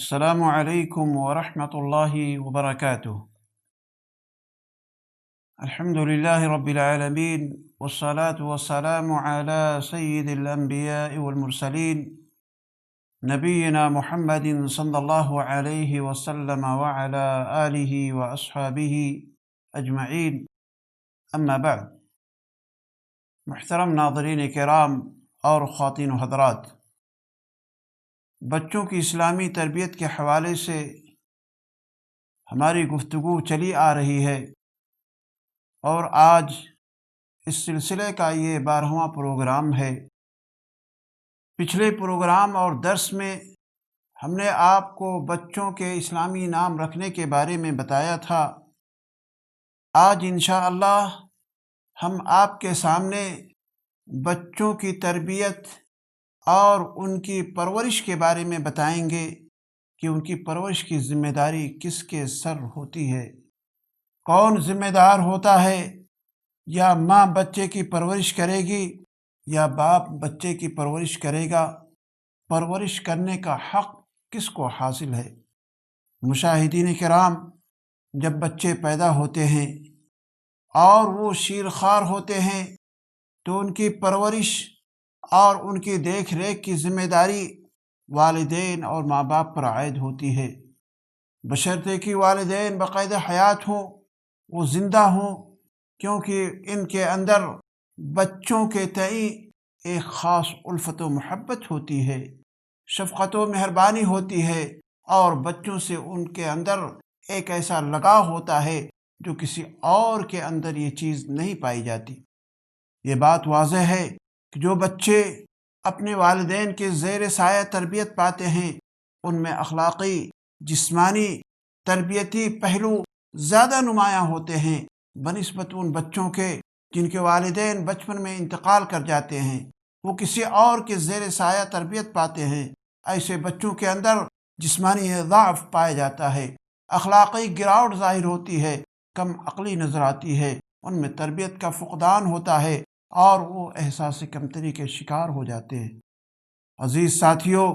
السلام عليكم ورحمة الله وبركاته. الحمد لله رب العالمين، والصلاة والسلام على سيد الأنبياء والمرسلين نبينا محمد صلى الله عليه وسلم وعلى آله وأصحابه أجمعين. أما بعد، محترم ناظرین کرام اور خواتین و حضرات، بچوں کی اسلامی تربیت کے حوالے سے ہماری گفتگو چلی آ رہی ہے، اور آج اس سلسلے کا یہ 12واں پروگرام ہے۔ پچھلے پروگرام اور درس میں ہم نے آپ کو بچوں کے اسلامی نام رکھنے کے بارے میں بتایا تھا۔ آج انشاءاللہ ہم آپ کے سامنے بچوں کی تربیت اور ان کی پرورش کے بارے میں بتائیں گے کہ ان کی پرورش کی ذمہ داری کس کے سر ہوتی ہے، کون ذمہ دار ہوتا ہے، یا ماں بچے کی پرورش کرے گی یا باپ بچے کی پرورش کرے گا؟ پرورش کرنے کا حق کس کو حاصل ہے؟ مشاہدین کرام، جب بچے پیدا ہوتے ہیں اور وہ شیرخوار ہوتے ہیں تو ان کی پرورش اور ان کی دیکھ ریکھ کی ذمہ داری والدین اور ماں باپ پر عائد ہوتی ہے، بشرطے کہ والدین باقاعدہ حیات ہوں، وہ زندہ ہوں، کیونکہ ان کے اندر بچوں کے تئیں ایک خاص الفت و محبت ہوتی ہے، شفقت و مہربانی ہوتی ہے، اور بچوں سے ان کے اندر ایک ایسا لگاؤ ہوتا ہے جو کسی اور کے اندر یہ چیز نہیں پائی جاتی۔ یہ بات واضح ہے کہ جو بچے اپنے والدین کے زیر سایہ تربیت پاتے ہیں، ان میں اخلاقی، جسمانی، تربیتی پہلو زیادہ نمایاں ہوتے ہیں بنسبت ان بچوں کے جن کے والدین بچپن میں انتقال کر جاتے ہیں، وہ کسی اور کے زیر سایہ تربیت پاتے ہیں۔ ایسے بچوں کے اندر جسمانی ضعف پایا جاتا ہے، اخلاقی گراوٹ ظاہر ہوتی ہے، کم عقلی نظر آتی ہے، ان میں تربیت کا فقدان ہوتا ہے اور وہ احساس کمتری کے شکار ہو جاتے ہیں۔ عزیز ساتھیوں،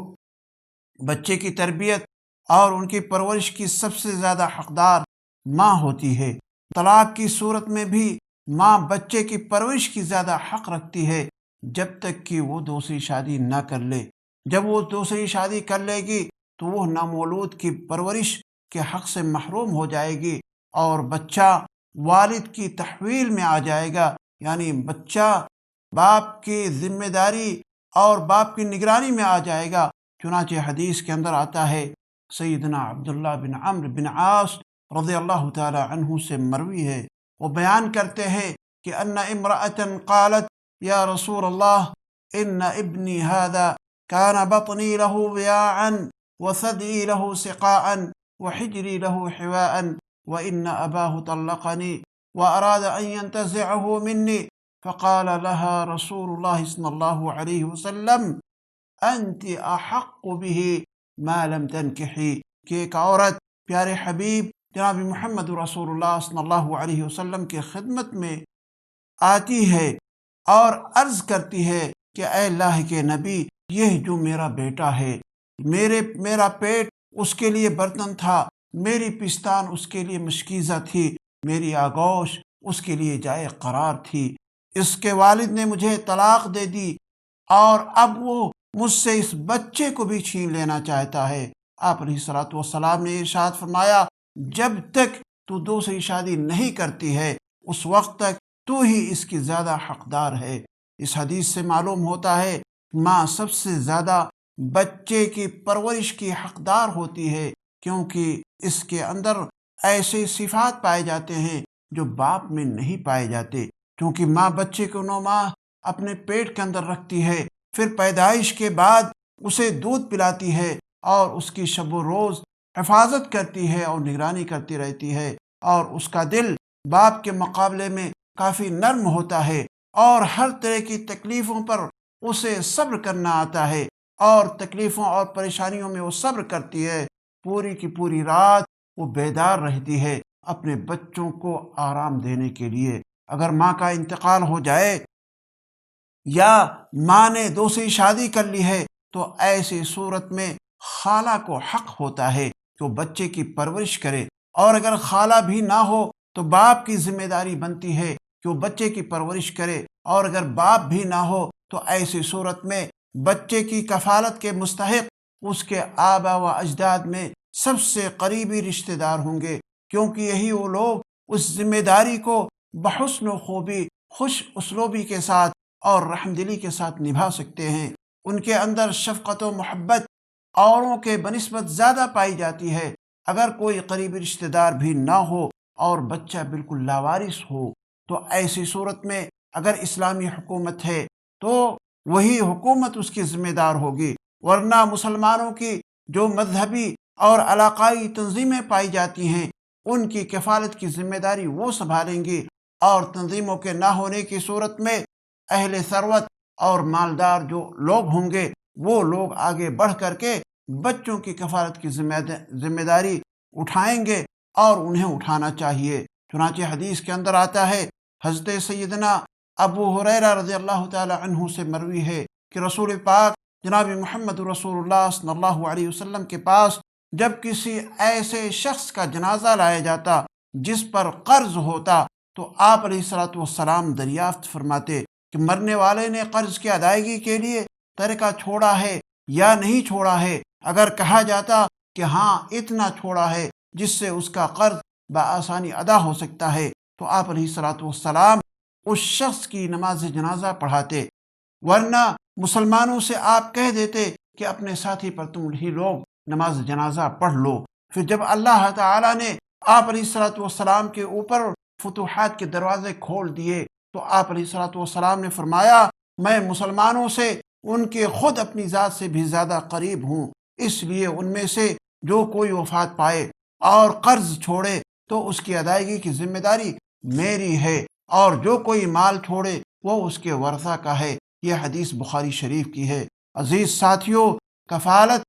بچے کی تربیت اور ان کی پرورش کی سب سے زیادہ حقدار ماں ہوتی ہے۔ طلاق کی صورت میں بھی ماں بچے کی پرورش کی زیادہ حق رکھتی ہے جب تک کہ وہ دوسری شادی نہ کر لے۔ جب وہ دوسری شادی کر لے گی تو وہ نامولود کی پرورش کے حق سے محروم ہو جائے گی، اور بچہ والد کی تحویل میں آ جائے گا، یعنی بچہ باپ کی ذمہ داری اور باپ کی نگرانی میں آ جائے گا۔ چنانچہ حدیث کے اندر آتا ہے، سیدنا عبداللہ بن عمرو بن عاص رضی اللہ تعالی عنہ سے مروی ہے، وہ بیان کرتے ہیں کہ ان امرأة قالت یا رسول اللہ ان ابنی هذا كان بطنی له ویاعا وثدی له سقاء وحجری له حواء وإن أباه طلقني وأراد أن ينتزعه مني فقال لها رسول الله صلى الله عليه وسلم أنت أحق به ما لم تنكحي، کہ ایک عورت پیارے حبیب جناب محمد رسول اللہ صلی اللہ علیہ وسلم کی خدمت میں آتی ہے اور عرض کرتی ہے کہ اے اللہ کے نبی، یہ جو میرا بیٹا ہے، میرا پیٹ اس کے لیے برتن تھا، میری پستان اس کے لیے مشکیزہ تھی، میری آغوش اس کے لیے جائے قرار تھی، اس کے والد نے مجھے طلاق دے دی اور اب وہ مجھ سے اس بچے کو بھی چھین لینا چاہتا ہے۔ آپ علیہ الصلوۃ والسلام نے ارشاد فرمایا، جب تک تو دوسری شادی نہیں کرتی ہے اس وقت تک تو ہی اس کی زیادہ حقدار ہے۔ اس حدیث سے معلوم ہوتا ہے ماں سب سے زیادہ بچے کی پرورش کی حقدار ہوتی ہے، کیونکہ اس کے اندر ایسے صفات پائے جاتے ہیں جو باپ میں نہیں پائے جاتے، کیونکہ ماں بچے کو 9 ماہ اپنے پیٹ کے اندر رکھتی ہے، پھر پیدائش کے بعد اسے دودھ پلاتی ہے اور اس کی شب و روز حفاظت کرتی ہے اور نگرانی کرتی رہتی ہے، اور اس کا دل باپ کے مقابلے میں کافی نرم ہوتا ہے، اور ہر طرح کی تکلیفوں پر اسے صبر کرنا آتا ہے، اور تکلیفوں اور پریشانیوں میں وہ صبر کرتی ہے، پوری کی پوری رات وہ بیدار رہتی ہے اپنے بچوں کو آرام دینے کے لیے۔ اگر ماں کا انتقال ہو جائے یا ماں نے دوسری شادی کر لی ہے تو ایسی صورت میں خالہ کو حق ہوتا ہے کہ وہ بچے کی پرورش کرے، اور اگر خالہ بھی نہ ہو تو باپ کی ذمہ داری بنتی ہے کہ وہ بچے کی پرورش کرے، اور اگر باپ بھی نہ ہو تو ایسی صورت میں بچے کی کفالت کے مستحق اس کے آبا و اجداد میں سب سے قریبی رشتہ دار ہوں گے، کیونکہ یہی وہ لوگ اس ذمہ داری کو بحسن و خوبی، خوش اسلوبی کے ساتھ اور رحمدلی کے ساتھ نبھا سکتے ہیں۔ ان کے اندر شفقت و محبت اوروں کے بنسبت زیادہ پائی جاتی ہے۔ اگر کوئی قریبی رشتہ دار بھی نہ ہو اور بچہ بالکل لاوارث ہو تو ایسی صورت میں اگر اسلامی حکومت ہے تو وہی حکومت اس کی ذمہ دار ہوگی، ورنہ مسلمانوں کی جو مذہبی اور علاقائی تنظیمیں پائی جاتی ہیں ان کی کفالت کی ذمہ داری وہ سنبھالیں گی، اور تنظیموں کے نہ ہونے کی صورت میں اہل ثروت اور مالدار جو لوگ ہوں گے وہ لوگ آگے بڑھ کر کے بچوں کی کفالت کی ذمہ داری اٹھائیں گے، اور انہیں اٹھانا چاہیے۔ چنانچہ حدیث کے اندر آتا ہے، حضرت سیدنا ابو ہریرہ رضی اللہ تعالی عنہ سے مروی ہے کہ رسول پاک جناب محمد رسول اللہ صلی اللہ علیہ وسلم کے پاس جب کسی ایسے شخص کا جنازہ لایا جاتا جس پر قرض ہوتا تو آپ علیہ الصلوۃ والسلام دریافت فرماتے کہ مرنے والے نے قرض کی ادائیگی کے لیے ترکہ چھوڑا ہے یا نہیں چھوڑا ہے۔ اگر کہا جاتا کہ ہاں اتنا چھوڑا ہے جس سے اس کا قرض بآسانی ادا ہو سکتا ہے تو آپ علیہ الصلوۃ والسلام اس شخص کی نماز جنازہ پڑھاتے، ورنہ مسلمانوں سے آپ کہہ دیتے کہ اپنے ساتھی پر تم ہی لوگ نماز جنازہ پڑھ لو۔ پھر جب اللہ تعالیٰ نے آپ علیہ الصلوۃ والسلام کے اوپر فتوحات کے دروازے کھول دیے تو آپ علیہ الصلوۃ والسلام نے فرمایا میں مسلمانوں سے ان کے خود اپنی ذات سے بھی زیادہ قریب ہوں، اس لیے ان میں سے جو کوئی وفات پائے اور قرض چھوڑے تو اس کی ادائیگی کی ذمہ داری میری ہے، اور جو کوئی مال چھوڑے وہ اس کے ورثہ کا ہے۔ یہ حدیث بخاری شریف کی ہے۔ عزیز ساتھیوں، کفالت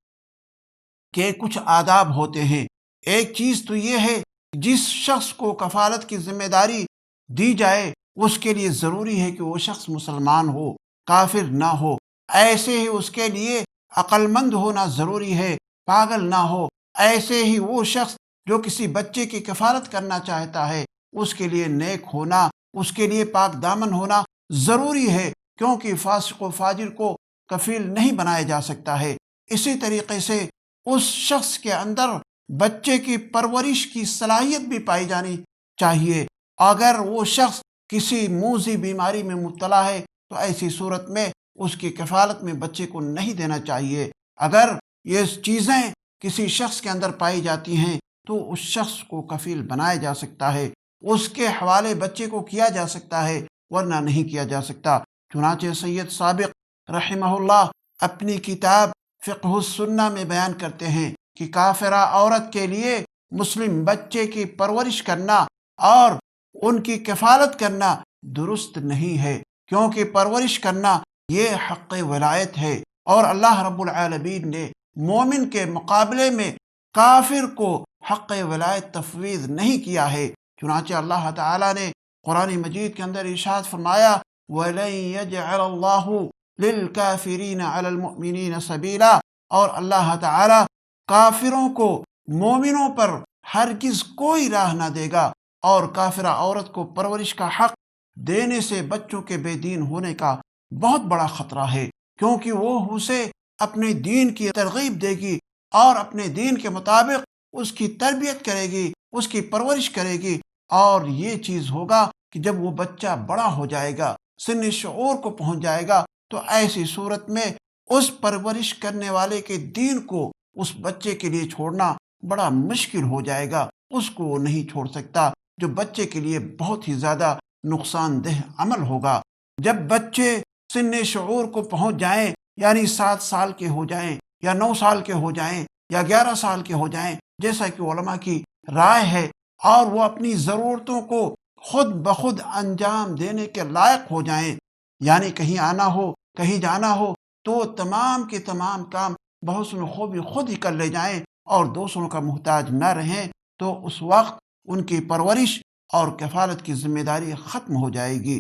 کے کچھ آداب ہوتے ہیں۔ ایک چیز تو یہ ہے جس شخص کو کفالت کی ذمہ داری دی جائے اس کے لیے ضروری ہے کہ وہ شخص مسلمان ہو، کافر نہ ہو۔ ایسے ہی اس کے لیے عقل مند ہونا ضروری ہے، پاگل نہ ہو۔ ایسے ہی وہ شخص جو کسی بچے کی کفالت کرنا چاہتا ہے اس کے لیے نیک ہونا، اس کے لیے پاک دامن ہونا ضروری ہے، کیونکہ فاسق و فاجر کو کفیل نہیں بنایا جا سکتا ہے۔ اسی طریقے سے اس شخص کے اندر بچے کی پرورش کی صلاحیت بھی پائی جانی چاہیے۔ اگر وہ شخص کسی موذی بیماری میں مبتلا ہے تو ایسی صورت میں اس کی کفالت میں بچے کو نہیں دینا چاہیے۔ اگر یہ چیزیں کسی شخص کے اندر پائی جاتی ہیں تو اس شخص کو کفیل بنایا جا سکتا ہے، اس کے حوالے بچے کو کیا جا سکتا ہے، ورنہ نہیں کیا جا سکتا۔ چنانچہ سید سابق رحمہ اللہ اپنی کتاب فقہ السنہ میں بیان کرتے ہیں کہ کافرہ عورت کے لیے مسلم بچے کی پرورش کرنا اور ان کی کفالت کرنا درست نہیں ہے، کیونکہ پرورش کرنا یہ حق ولایت ہے، اور اللہ رب العالمین نے مومن کے مقابلے میں کافر کو حق ولایت تفویض نہیں کیا ہے۔ چنانچہ اللہ تعالیٰ نے قرآن مجید کے اندر ارشاد فرمایا وَلَن يَجْعَلَ اللَّهُ لِلْكَافِرِينَ عَلَى الْمُؤْمِنِينَ سَبِيلًا، اور اللہ تعالیٰ کافروں کو مومنوں پر ہرگز کوئی راہ نہ دے گا، اور کافرہ عورت کو پرورش کا حق دینے سے بچوں کے بے دین ہونے کا بہت بڑا خطرہ ہے، کیونکہ وہ اسے اپنے دین کی ترغیب دے گی اور اپنے دین کے مطابق اس کی تربیت کرے گی، اس کی پرورش کرے گی، اور یہ چیز ہوگا کہ جب وہ بچہ بڑا ہو جائے گا، سن شعور کو پہنچ جائے گا، تو ایسی صورت میں اس پرورش کرنے والے کے دین کو اس بچے کے لیے چھوڑنا بڑا مشکل ہو جائے گا، اس کو وہ نہیں چھوڑ سکتا، جو بچے کے لیے بہت ہی زیادہ نقصان دہ عمل ہوگا۔ جب بچے سن شعور کو پہنچ جائیں، یعنی 7 سال کے ہو جائیں یا 9 سال کے ہو جائیں یا 11 سال کے ہو جائیں، جیسا کہ علماء کی رائے ہے، اور وہ اپنی ضرورتوں کو خود بخود انجام دینے کے لائق ہو جائیں، یعنی کہیں آنا ہو، کہیں جانا ہو، تو تمام کے تمام کام بحسن خوبی خود ہی کر لے جائیں اور دوسروں کا محتاج نہ رہیں، تو اس وقت ان کی پرورش اور کفالت کی ذمہ داری ختم ہو جائے گی۔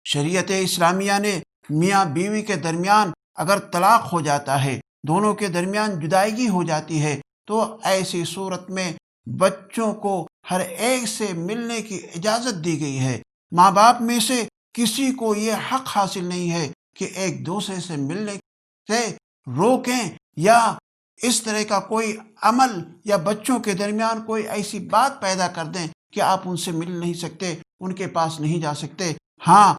شریعت اسلامیہ نے میاں بیوی کے درمیان اگر طلاق ہو جاتا ہے، دونوں کے درمیان جدائیگی ہو جاتی ہے، تو ایسی صورت میں بچوں کو ہر ایک سے ملنے کی اجازت دی گئی ہے۔ ماں باپ میں سے کسی کو یہ حق حاصل نہیں ہے کہ ایک دوسرے سے ملنے سے روکیں یا اس طرح کا کوئی عمل یا بچوں کے درمیان کوئی ایسی بات پیدا کر دیں کہ آپ ان سے مل نہیں سکتے، ان کے پاس نہیں جا سکتے۔ ہاں،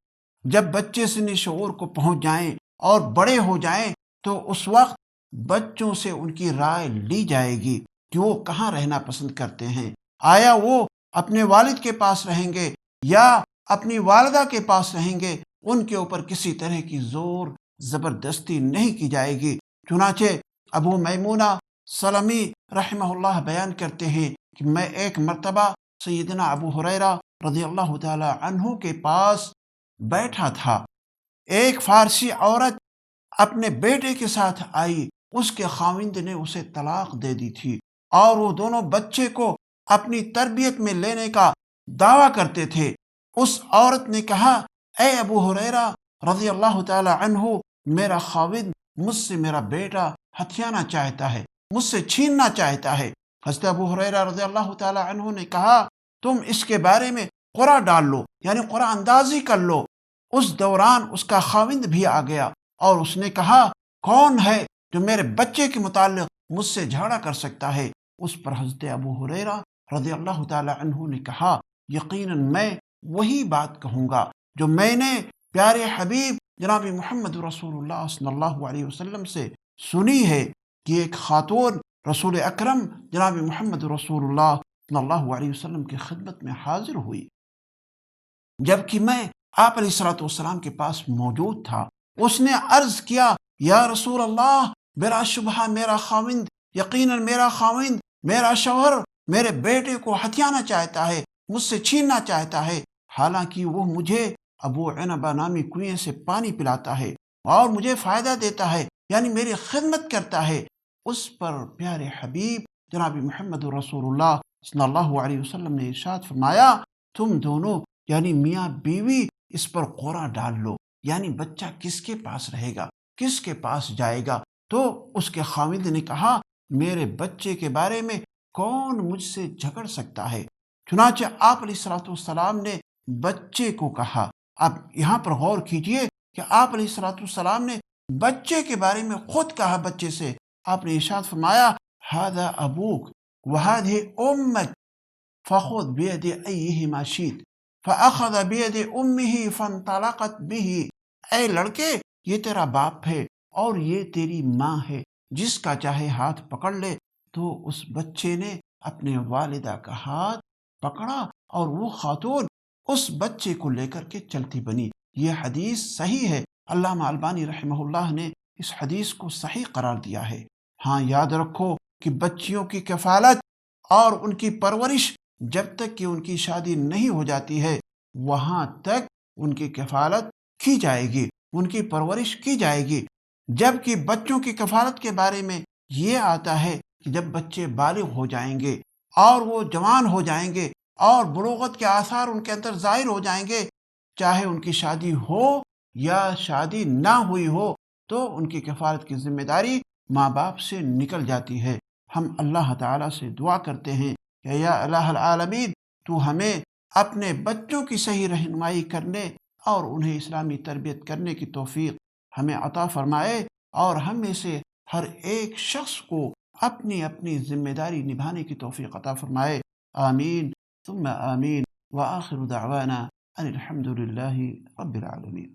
جب بچے سن شعور کو پہنچ جائیں اور بڑے ہو جائیں تو اس وقت بچوں سے ان کی رائے لی جائے گی کہ وہ کہاں رہنا پسند کرتے ہیں۔ آیا وہ اپنے والد کے پاس رہیں گے یا اپنی والدہ کے پاس رہیں گے؟ ان کے اوپر کسی طرح کی زور زبردستی نہیں کی جائے گی۔ چنانچہ ابو میمونہ سلمی رحمہ اللہ بیان کرتے ہیں کہ میں ایک مرتبہ سیدنا ابو ہریرہ رضی اللہ تعالی عنہ کے پاس بیٹھا تھا۔ ایک فارسی عورت اپنے بیٹے کے ساتھ آئی، اس کے خاوند نے اسے طلاق دے دی تھی اور وہ دونوں بچے کو اپنی تربیت میں لینے کا دعویٰ کرتے تھے۔ اس عورت نے کہا، اے ابو ہریرہ رضی اللہ تعالی عنہ، میرا خاوند مجھ سے میرا بیٹا ہتھیانا چاہتا ہے، مجھ سے چھیننا چاہتا ہے۔ حضرت ابو ہریرہ رضی اللہ تعالی عنہ نے کہا، تم اس کے بارے میں قرعہ ڈال لو، یعنی قرعہ اندازی کر لو۔ اس دوران اس کا خاوند بھی آ گیا اور اس نے کہا، کون ہے جو میرے بچے کے متعلق مجھ سے جھگڑا کر سکتا ہے؟ اس پر حضرت ابو ہریرہ رضی اللہ تعالی عنہ نے کہا، یقیناً میں وہی بات کہوں گا جو میں نے پیارے حبیب جناب محمد رسول اللہ صلی اللہ علیہ وسلم سے سنی ہے کہ ایک خاتون رسول اکرم جناب محمد رسول اللہ صلی اللہ علیہ وسلم کی خدمت میں حاضر ہوئی، جبکہ میں آپ علیہ الصلوۃ والسلام کے پاس موجود تھا۔ اس نے عرض کیا، یا رسول اللہ، میرا شبہ میرا خاوند، یقیناً میرا خاوند، میرا شوہر میرے بیٹے کو ہتھیانا چاہتا ہے، مجھ سے چھیننا چاہتا ہے، حالانکہ وہ مجھے ابو عنبہ نامی کنویں سے پانی پلاتا ہے اور مجھے فائدہ دیتا ہے، یعنی میری خدمت کرتا ہے۔ اس پر پیارے حبیب جناب محمد رسول اللہ صلی اللہ علیہ وسلم نے ارشاد فرمایا، تم دونوں یعنی میاں بیوی اس پر قرعہ ڈال لو، یعنی بچہ کس کے پاس رہے گا، کس کے پاس جائے گا؟ تو اس کے خاوند نے کہا، میرے بچے کے بارے میں کون مجھ سے جھگڑ سکتا ہے؟ چنانچہ آپ علیہ الصلوۃ والسلام نے بچے کو کہا۔ اب یہاں پر غور کیجئے کہ آپ علیہ الصلوۃ والسلام نے بچے کے بارے میں خود کہا، بچے سے آپ نے ارشاد فرمایا، ھذا ابوک وھذہ امک فخذ بید ایہما شئت فاخذ بید امہ فانطلقت بہ۔ اے لڑکے، یہ تیرا باپ ہے اور یہ تیری ماں ہے، جس کا چاہے ہاتھ پکڑ لے۔ تو اس بچے نے اپنے والدہ کا ہاتھ پکڑا اور وہ خاتون اس بچے کو لے کر کے چلتی بنی۔ یہ حدیث صحیح ہے، علامہ البانی رحمہ اللہ نے اس حدیث کو صحیح قرار دیا ہے۔ ہاں، یاد رکھو کہ بچیوں کی کفالت اور ان کی پرورش جب تک کہ ان کی شادی نہیں ہو جاتی ہے، وہاں تک ان کی کفالت کی جائے گی، ان کی پرورش کی جائے گی۔ جبکہ بچوں کی کفالت کے بارے میں یہ آتا ہے کہ جب بچے بالغ ہو جائیں گے اور وہ جوان ہو جائیں گے اور بلوغت کے آثار ان کے اندر ظاہر ہو جائیں گے، چاہے ان کی شادی ہو یا شادی نہ ہوئی ہو، تو ان کی کفالت کی ذمہ داری ماں باپ سے نکل جاتی ہے۔ ہم اللہ تعالیٰ سے دعا کرتے ہیں کہ یا الہ العالمین، تو ہمیں اپنے بچوں کی صحیح رہنمائی کرنے اور انہیں اسلامی تربیت کرنے کی توفیق ہمیں عطا فرمائے، اور ہم میں سے ہر ایک شخص کو اپنی اپنی ذمہ داری نبھانے کی توفیق عطا فرمائے۔ آمین ثم آمین، وآخر دعوانا ان الحمد للہ رب العالمین۔